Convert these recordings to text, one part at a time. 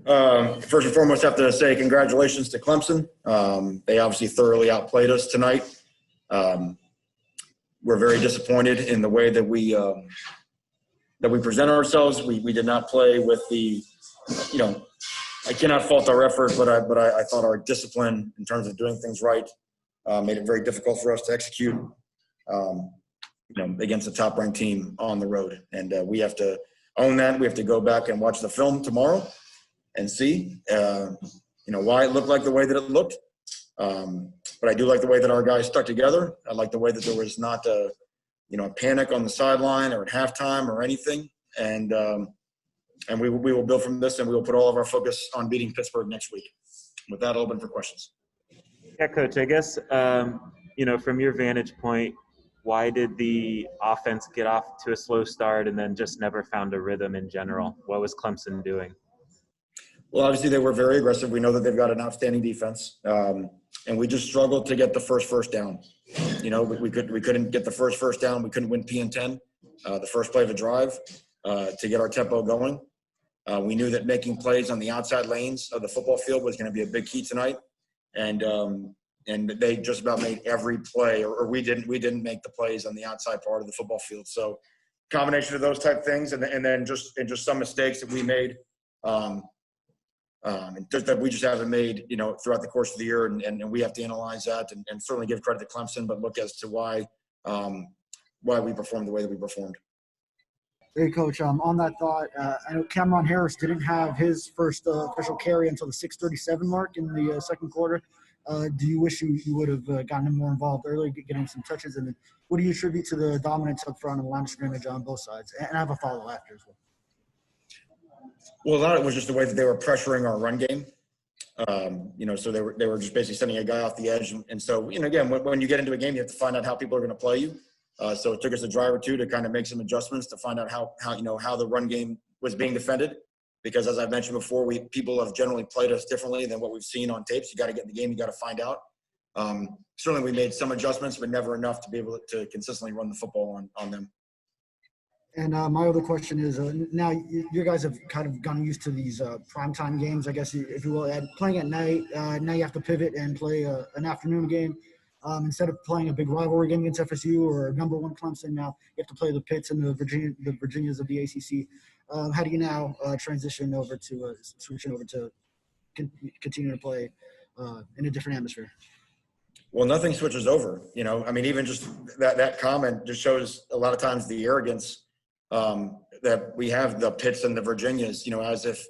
First and foremost, I have to say congratulations to Clemson. They obviously thoroughly outplayed us tonight. We're very disappointed in the way that we present ourselves. We did not play with the, I cannot fault our effort, but I thought our discipline in terms of doing things right made it very difficult for us to execute, against a top-ranked team on the road. And we have to own that. We have to go back and watch the film tomorrow and see, why it looked like the way that it looked. But I do like the way that our guys stuck together. I like the way that there was not a panic on the sideline or at halftime or anything. And we will build from this, and we will put all of our focus on beating Pittsburgh next week. With that, open for questions. Yeah, Coach, I guess, from your vantage point, why did the offense get off to a slow start and then just never found a rhythm in general? What was Clemson doing? Well, obviously they were very aggressive. We know that they've got an outstanding defense, and we just struggled to get the first down. We couldn't get the first down. We couldn't win P&10, the first play of a drive, to get our tempo going. We knew that making plays on the outside lanes of the football field was going to be a big key tonight, and they just about made every play, or we didn't make the plays on the outside part of the football field. So, combination of those type things, and then just some mistakes that we made. That we just haven't made, throughout the course of the year, and we have to analyze that and certainly give credit to Clemson, but look as to why we performed the way that we performed. Hey, Coach, on that thought, I know Cameron Harris didn't have his first official carry until the 6:37 mark in the second quarter. Do you wish you would have gotten him more involved early, getting some touches? And what do you attribute to the dominance up front and the line of scrimmage on both sides? And I have a follow after as well. Well, a lot of it was just the way that they were pressuring our run game. So they were just basically sending a guy off the edge. And so, again, when you get into a game, you have to find out how people are going to play you. So it took us a drive or two to kind of make some adjustments to find out how the run game was being defended. Because as I mentioned before, people have generally played us differently than what we've seen on tapes. You got to get in the game. You got to find out. Certainly we made some adjustments, but never enough to be able to consistently run the football on them. And my other question is, now you guys have kind of gotten used to these primetime games, I guess, if you will. Playing at night, now you have to pivot and play an afternoon game. Instead of playing a big rivalry game against FSU or number one Clemson, now you have to play the Pitts and the Virginias of the ACC. How do you now transition over to switching over to continue to play in a different atmosphere? Well, nothing switches over. Even just that comment just shows a lot of times the arrogance that we have the Pitts and the Virginias, as if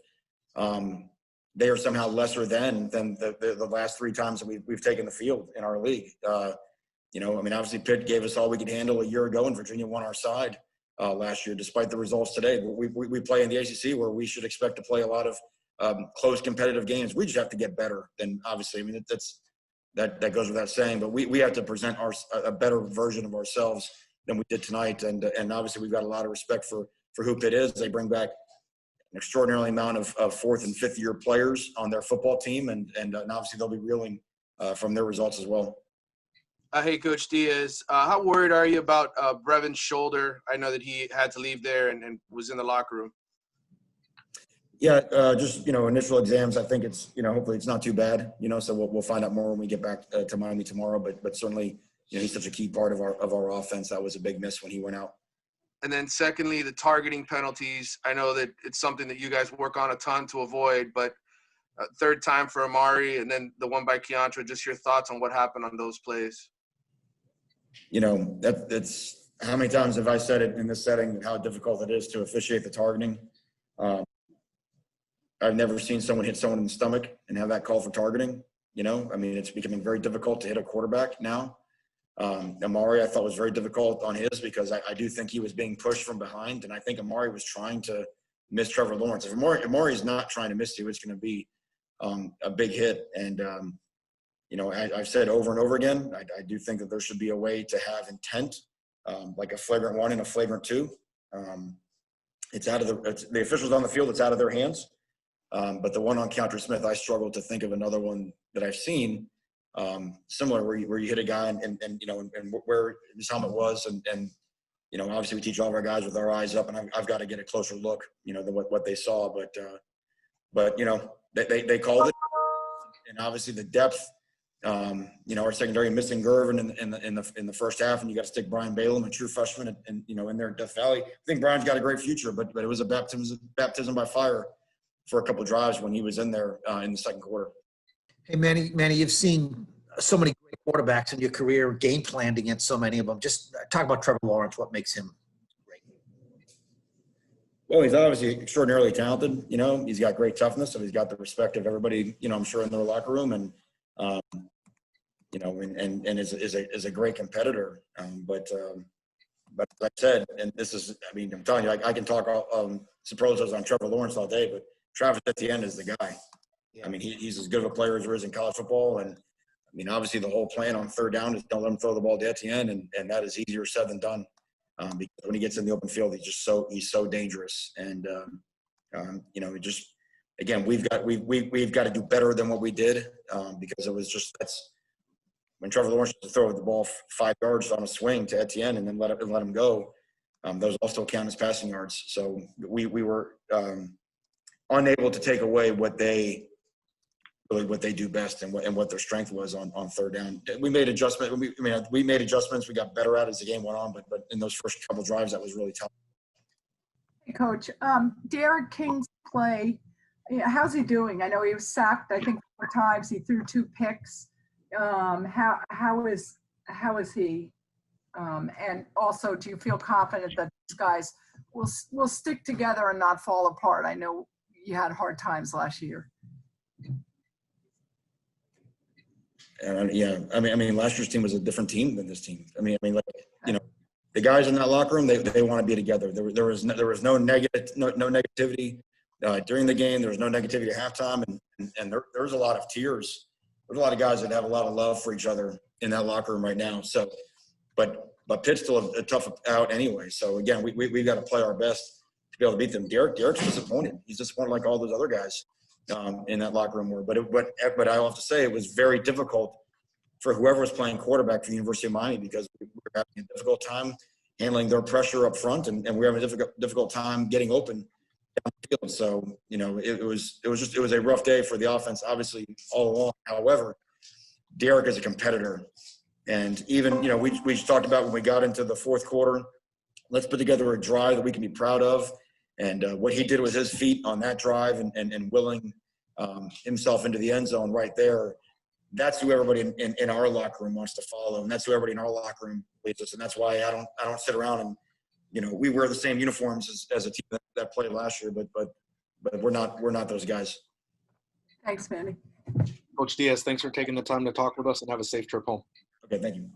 they are somehow lesser than the last three times that we've taken the field in our league. Obviously Pitt gave us all we could handle a year ago, and Virginia won our side last year, despite the results today. We play in the ACC where we should expect to play a lot of close competitive games. We just have to get better. And obviously, that goes without saying, but we have to present a better version of ourselves than we did tonight. And obviously we've got a lot of respect for who Pitt is. They bring back an extraordinary amount of fourth and fifth year players on their football team. And obviously they'll be reeling from their results as well. Hey, Coach Diaz, how worried are you about Brevin's shoulder? I know that he had to leave there and was in the locker room. Yeah, just, initial exams, I think it's, hopefully it's not too bad, so we'll find out more when we get back to Miami tomorrow. But certainly, he's such a key part of our offense. That was a big miss when he went out. And then secondly, the targeting penalties. I know that it's something that you guys work on a ton to avoid, but third time for Amari and then the one by Keontra, just your thoughts on what happened on those plays. That's how many times have I said it in this setting, how difficult it is to officiate the targeting. I've never seen someone hit someone in the stomach and have that call for targeting. It's becoming very difficult to hit a quarterback now. Amari, I thought, was very difficult on his because I do think he was being pushed from behind, and I think Amari was trying to miss Trevor Lawrence. If Amari is not trying to miss you, it's going to be a big hit. And, I've said over and over again, I do think that there should be a way to have intent, like a flagrant one and a flagrant two. It's out of the officials on the field. It's out of their hands. But the one on Keontra Smith, I struggle to think of another one that I've seen similar where you hit a guy and where his helmet was. And obviously we teach all of our guys with our eyes up, and I've got to get a closer look, than what they saw. But, but they called it, and obviously the depth. Our secondary missing Gervin in the first half, and you got to stick Brian Balaam, a true freshman, and in there at Death Valley. I think Brian's got a great future, but it was a baptism by fire for a couple drives when he was in there in the second quarter. Hey, Manny, you've seen so many great quarterbacks in your career, game planned against so many of them. Just talk about Trevor Lawrence. What makes him great? Well, he's obviously extraordinarily talented. He's got great toughness, so he's got the respect of everybody. I'm sure in their locker room, and and is a great competitor. But like I said, and this is, I'm telling you, I can talk superlatives on Trevor Lawrence all day, but Travis Etienne is the guy. Yeah. He's as good of a player as there is in college football. And obviously the whole plan on third down is don't let him throw the ball to Etienne. And that is easier said than done. Because when he gets in the open field, he's so dangerous. And, again, we've got to do better than what we did because it was that's when Trevor Lawrence used to throw the ball 5 yards on a swing to Etienne and then let him go. Those also count as passing yards. So we were unable to take away what they do best and what their strength was on third down. We made adjustments. We made adjustments. We got better at it as the game went on, but in those first couple drives, that was really tough. Hey, Coach, Derek King's play, how's he doing? I know he was sacked, I think, 4 times. He threw 2 picks. How is he? And also, do you feel confident that these guys will stick together and not fall apart? I know you had hard times last year. Last year's team was a different team than this team. The guys in that locker room, they want to be together. There was no negativity during the game. There was no negativity at halftime, and there was a lot of tears. There's a lot of guys that have a lot of love for each other in that locker room right now. So, but Pitt's still a tough out anyway. So again, we got to play our best to be able to beat them. Derek's disappointed. He's disappointed like all those other guys in that locker room were. But I have to say it was very difficult for whoever was playing quarterback for the University of Miami because we were having a difficult time handling their pressure up front, and we were having a difficult time getting open down the field. So it was a rough day for the offense, obviously all along. However, Derek is a competitor, and even we just talked about when we got into the fourth quarter. Let's put together a drive that we can be proud of. And what he did with his feet on that drive and willing himself into the end zone right there, that's who everybody in our locker room wants to follow. And that's who everybody in our locker room leads us. And that's why I don't sit around and, we wear the same uniforms as a team that played last year, but we're not those guys. Thanks, Manny. Coach Diaz, thanks for taking the time to talk with us and have a safe trip home. Okay, thank you.